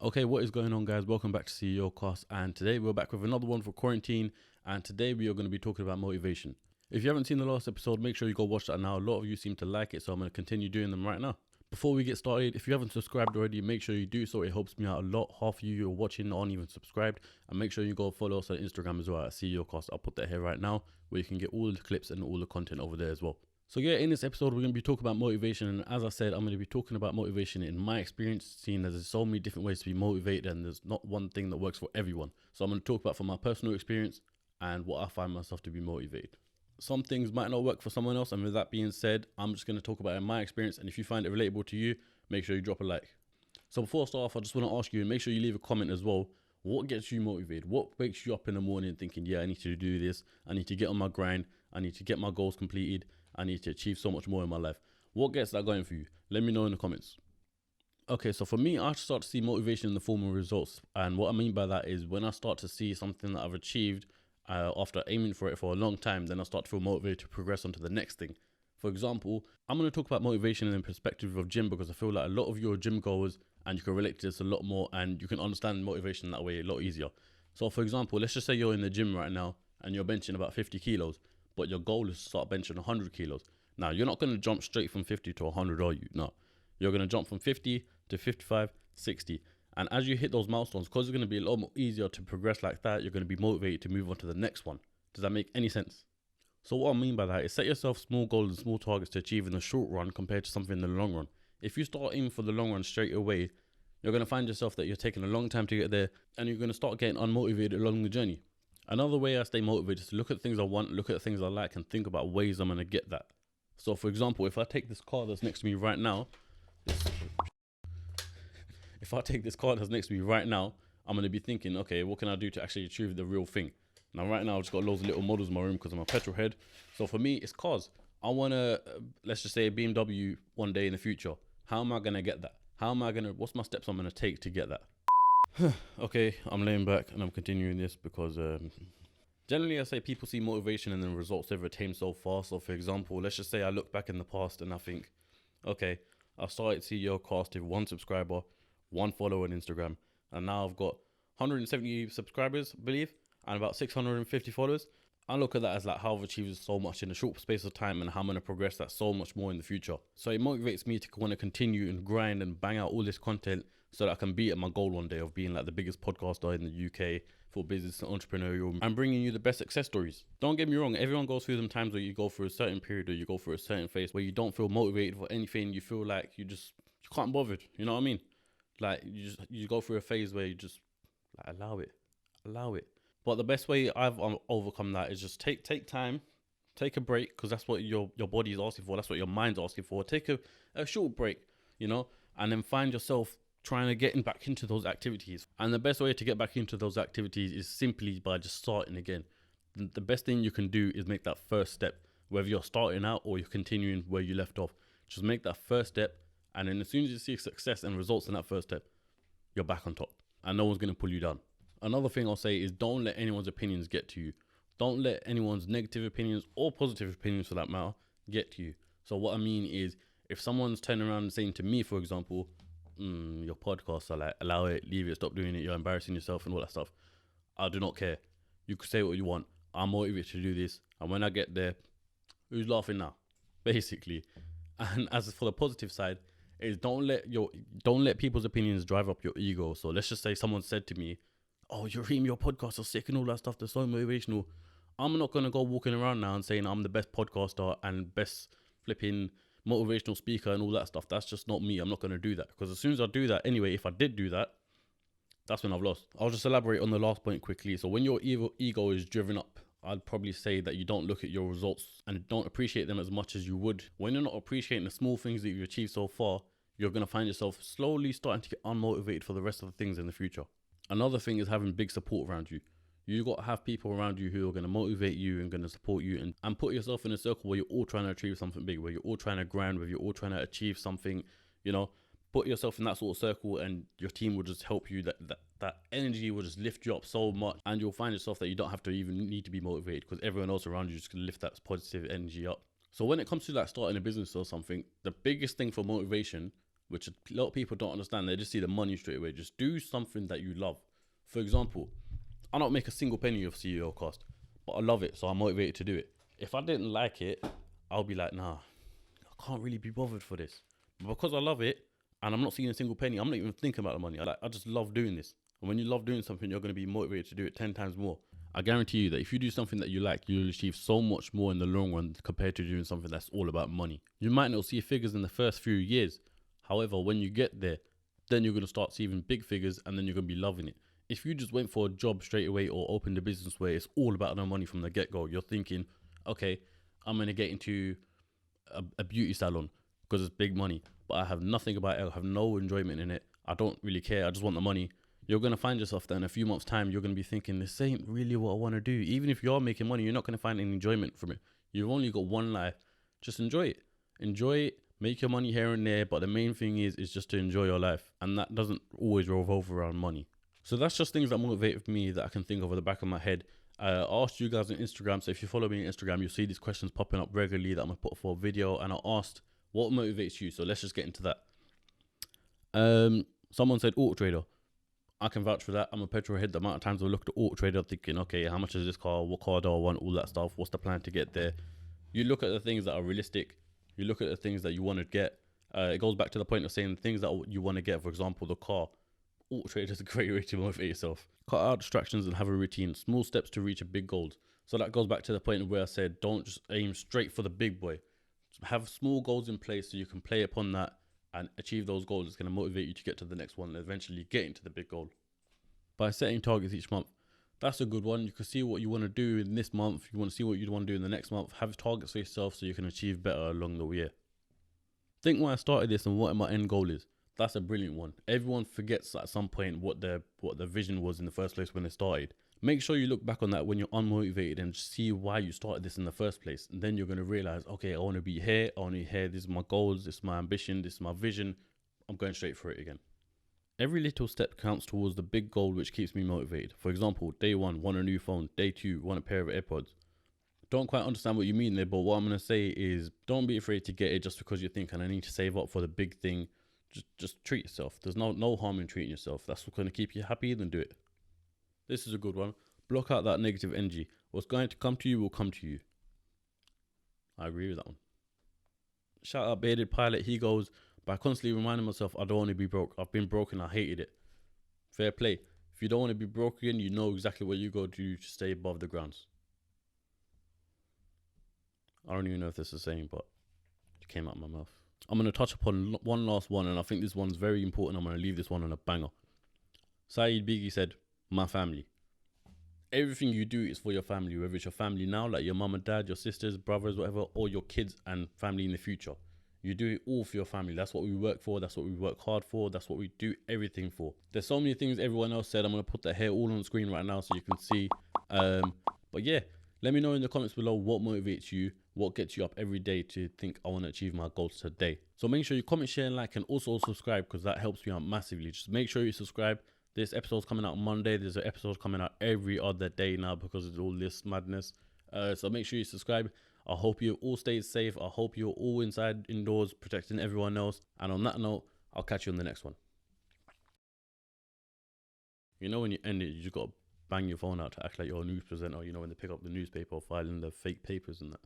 Okay, what is going on, guys? Welcome back to CEOCAST, and today we're back with another one for quarantine, and today we are going to be talking about motivation. If you haven't seen the last episode, make sure you go watch that now. A lot of you seem to like it, so I'm going to continue doing them right now. Before we get started, if you haven't subscribed already, make sure you do so. It helps me out a lot. Half of you are watching aren't even subscribed, and make sure you go follow us on Instagram as well at CEOCAST. I'll put that here right now, where you can get all the clips and all the content over there as well. So yeah, in this episode, we're going to be talking about motivation. And as I said, I'm going to be talking about motivation in my experience, seeing as there's so many different ways to be motivated and there's not one thing that works for everyone. So I'm going to talk about from my personal experience and what I find myself to be motivated. Some things might not work for someone else. And with that being said, I'm just going to talk about it in my experience. And if you find it relatable to you, make sure you drop a like. So before I start off, I just want to ask you, and make sure you leave a comment as well. What gets you motivated? What wakes you up in the morning thinking, yeah, I need to do this. I need to get on my grind. I need to get my goals completed. I need to achieve so much more in my life. What gets that going for you? Let me know in the comments. Okay, so for me, I start to see motivation in the form of results. And what I mean by that is when I start to see something that I've achieved after aiming for it for a long time, then I start to feel motivated to progress on to the next thing. For example, I'm going to talk about motivation in the perspective of gym because I feel like a lot of you are gym goers and you can relate to this a lot more and you can understand motivation that way a lot easier. So for example, let's just say you're in the gym right now and you're benching about 50 kilos. But your goal is to start benching 100 kilos. Now, you're not going to jump straight from 50 to 100, are you? No. You're going to jump from 50 to 55, 60. And as you hit those milestones, because it's going to be a lot more easier to progress like that, you're going to be motivated to move on to the next one. Does that make any sense? So what I mean by that is set yourself small goals and small targets to achieve in the short run compared to something in the long run. If you start aiming for the long run straight away, you're going to find yourself that you're taking a long time to get there and you're going to start getting unmotivated along the journey. Another way I stay motivated is to look at things I want, look at things I like, and think about ways I'm going to get that. So, for example, if I take this car that's next to me right now, I'm going to be thinking, okay, what can I do to actually achieve the real thing? Now, right now, I've just got loads of little models in my room because I'm a petrol head. So for me, it's cars. I want to, let's just say a BMW one day in the future. How am I going to get that? What's my steps I'm going to take to get that? Okay, I'm laying back and I'm continuing this because generally I say people see motivation and the results they've attained so far. So for example, let's just say I look back in the past and I think, okay, I started CEOCAST with 1 subscriber, 1 follower on Instagram, and now I've got 170 subscribers, I believe, and about 650 followers. I look at that as like how I've achieved so much in a short space of time and how I'm going to progress that so much more in the future. So it motivates me to want to continue and grind and bang out all this content so that I can be at my goal one day of being like the biggest podcaster in the UK for business and entrepreneurial and bringing you the best success stories. Don't get me wrong, everyone goes through them times where you go through a certain period or you go through a certain phase where you don't feel motivated for anything. You feel like you can't bother. You know what I mean? Like you go through a phase where you just like allow it. But the best way I've overcome that is just take time, take a break, because that's what your body is asking for. That's what your mind's asking for. Take a short break, and then find yourself trying to get back into those activities. And the best way to get back into those activities is simply by just starting again. The best thing you can do is make that first step, whether you're starting out or you're continuing where you left off. Just make that first step, and then as soon as you see success and results in that first step, you're back on top, and no one's going to pull you down. Another thing I'll say is don't let anyone's opinions get to you. Don't let anyone's negative opinions or positive opinions for that matter get to you. So what I mean is if someone's turning around and saying to me, for example, your podcasts are like, allow it, leave it, stop doing it, you're embarrassing yourself and all that stuff. I do not care. You can say what you want. I'm motivated to do this. And when I get there, who's laughing now? Basically. And as for the positive side, is don't let people's opinions drive up your ego. So let's just say someone said to me, oh, your podcasts are sick and all that stuff. They're so motivational. I'm not going to go walking around now and saying I'm the best podcaster and best flipping motivational speaker and all that stuff. That's just not me. I'm not going to do that. Because as soon as I do that, anyway, if I did do that, that's when I've lost. I'll just elaborate on the last point quickly. So when your ego is driven up, I'd probably say that you don't look at your results and don't appreciate them as much as you would. When you're not appreciating the small things that you've achieved so far, you're going to find yourself slowly starting to get unmotivated for the rest of the things in the future. Another thing is having big support around you. You got to have people around you who are going to motivate you and going to support you and put yourself in a circle where you're all trying to achieve something big, where you're all trying to grind, where you're all trying to achieve something, put yourself in that sort of circle and your team will just help you. That energy will just lift you up so much and you'll find yourself that you don't have to even need to be motivated because everyone else around you is just going to lift that positive energy up. So when it comes to like starting a business or something, the biggest thing for motivation which a lot of people don't understand. They just see the money straight away. Just do something that you love. For example, I don't make a single penny of CEOCAST, but I love it, so I'm motivated to do it. If I didn't like it, I'll be like, nah, I can't really be bothered for this. But because I love it and I'm not seeing a single penny, I'm not even thinking about the money. I just love doing this. And when you love doing something, you're going to be motivated to do it 10 times more. I guarantee you that if you do something that you like, you'll achieve so much more in the long run compared to doing something that's all about money. You might not see figures in the first few years. However, when you get there, then you're going to start seeing big figures and then you're going to be loving it. If you just went for a job straight away or opened a business where it's all about the money from the get-go, you're thinking, okay, I'm going to get into a beauty salon because it's big money, but I have nothing about it. I have no enjoyment in it. I don't really care. I just want the money. You're going to find yourself that in a few months' time, you're going to be thinking, this ain't really what I want to do. Even if you're making money, you're not going to find any enjoyment from it. You've only got one life. Just enjoy it. Enjoy it. Make your money here and there. But the main thing is just to enjoy your life. And that doesn't always revolve around money. So that's just things that motivate me that I can think of at the back of my head. I asked you guys on Instagram. So if you follow me on Instagram, you'll see these questions popping up regularly that I'm going to put for a video. And I asked, what motivates you? So let's just get into that. Someone said auto trader. I can vouch for that. I'm a petrol head. The amount of times I look at auto trader thinking, okay, how much is this car? What car do I want? All that stuff. What's the plan to get there? You look at the things that are realistic. You look at the things that you want to get. It goes back to the point of saying things that you want to get. For example, the car. Auto trader is a great way to motivate yourself. Cut out distractions and have a routine. Small steps to reach a big goals. So that goes back to the point where I said, don't just aim straight for the big boy. Have small goals in place so you can play upon that and achieve those goals. It's going to motivate you to get to the next one and eventually get into the big goal. By setting targets each month, that's a good one. You can see what you want to do in this month. You want to see what you want to do in the next month. Have targets for yourself so you can achieve better along the year. Think why I started this and what my end goal is. That's a brilliant one. Everyone forgets at some point what their vision was in the first place when they started. Make sure you look back on that when you're unmotivated and see why you started this in the first place. And then you're going to realize, okay, I want to be here. I want to be here. This is my goals. This is my ambition. This is my vision. I'm going straight for it again. Every little step counts towards the big goal which keeps me motivated. For example, day 1, want a new phone. Day 2, want a pair of AirPods. Don't quite understand what you mean there, but what I'm going to say is don't be afraid to get it just because you're thinking I need to save up for the big thing. Just treat yourself. There's no harm in treating yourself. That's what's going to keep you happy, then do it. This is a good one. Block out that negative energy. What's going to come to you will come to you. I agree with that one. Shout out Bearded Pilot. He goes, by constantly reminding myself I don't want to be broke. I've been broken. I hated it. Fair play. If you don't want to be broken, you know exactly what you got to do to stay above the grounds. I don't even know if this is the same, but it came out of my mouth. I'm going to touch upon one last one, and I think this one's very important. I'm going to leave this one on a banger. Saeed Biggie said, my family. Everything you do is for your family, whether it's your family now, like your mum and dad, your sisters, brothers, whatever, or your kids and family in the future. You do it all for your family. That's what we work for. That's what we work hard for. That's what we do everything for. There's so many things everyone else said. I'm going to put that here all on the screen right now so you can see. But yeah, let me know in the comments below what motivates you, what gets you up every day to think I want to achieve my goals today. So make sure you comment, share, and like, and also subscribe because that helps me out massively. Just make sure you subscribe. This episode's coming out on Monday. There's an episode coming out every other day now because of all this madness. So make sure you subscribe. I hope you all stay safe. I hope you're all indoors, protecting everyone else. And on that note, I'll catch you on the next one. You know when you end it, you just got to bang your phone out to act like you're a news presenter. You know when they pick up the newspaper or filing the fake papers and that.